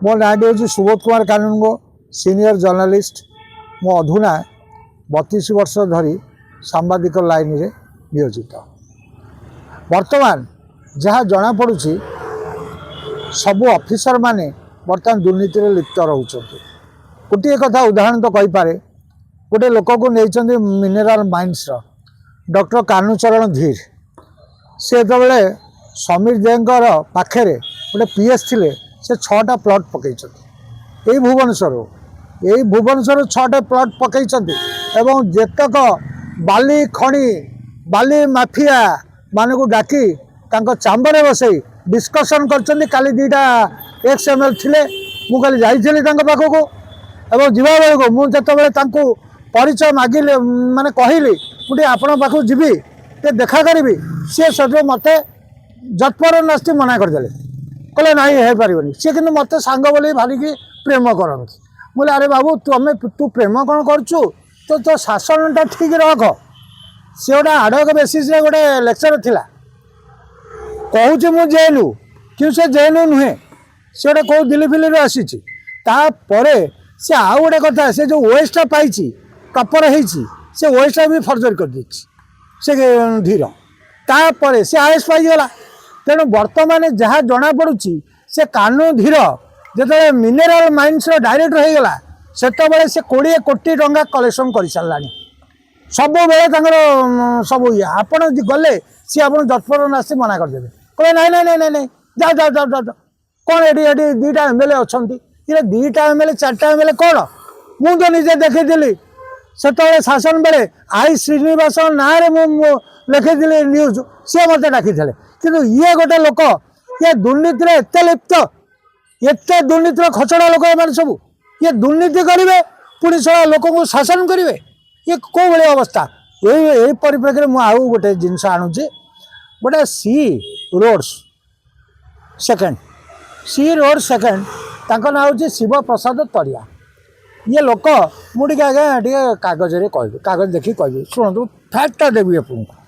मो नाटी हूँ सुबोध कुमार कानूनगो senior journalist. मो अधुना 32 वर्ष धरी सांबादिक लाइन रे नियोजित। वर्तमान जहाँ जना पड़ुछि सबू ऑफिसर माने बर्तमान दुर्नीति रे लिप्त रहउछन्ति। गोटे कथा उदाहरण तो कहि पारे, गोटे लोक को नहीं मिनेराल माइंस डॉक्टर कानूचरण धीर से जो समीर देंकर पाखे गोटे पीएस थिले से 6टा प्लॉट पकई यही भुवनेश्वर 6टा प्लॉट पकई एवं जेतक बाली खणी बाली माफिया मान को डाकी चांबर बसई डिस्कसन कर काली 2टा XML थिले मु काली जाइछली पाखक एवं जीवा बेल को मुझे परिचय मागिले माने कहली मुझे आपण पाखु जीवी ते देखा करी सी सब मत जटपर नास्ती मना करदे कहले ना हो पार सी कि मत सांग बोली भारिकी प्रेम करती। बोले अरे बाबू तू प्रेम कौन करचु तो शासनटा ठीक रख। सी गोटे आडक बेसीस गोटे लेक्चर थिला कहूँ मु जेलु कि से जेलु नुहे सी गोटे कौ दिल्ली फिल्म आसी से आउ गोटे कथा से जो ओएसटा पाई प्रपर से ओएसटा भी फर्जरी कर दी से धीर तापर से आएस पाईगला। तेणु बर्तमान जहाँ जना पड़ुछि से कानून धीर जो मिनेराल माइंस डायरेक्टर हो गला से 20 कोटी टंका कलेक्शन कर सारा सब बेले सब ये आपड़ गले सी आप जटपर आसी मना करदे कहे ना ना ना ना जाओ जाओ जाओ जाओ कौन ये 2टा MLA अच्छा ये 2टा MLA 4टा MLA कौन मु तो निजे देखी से शासन बेले आई श्रीनिवास ना लिखी न्यूज सी मत डाकी कि ये गोटे लोक ये दुर्नीति एत लिप्त एत दुर्नीतिर खचड़ा लोक ये सब ये दुर्नीति करेंगे पुणी सारा लोक को शासन करेंगे ये कौ भाई अवस्था। यही परिप्रेक्षी में आउ गोटे जिनस आणुचे गोटे सी रोड्स सेकेंड तांको ना हूँ शिव प्रसाद तरिया। ये लोक मुझे आज्ञा टे कागज कह कागज देखिए कह शुणु फैक्टा देवी आपको।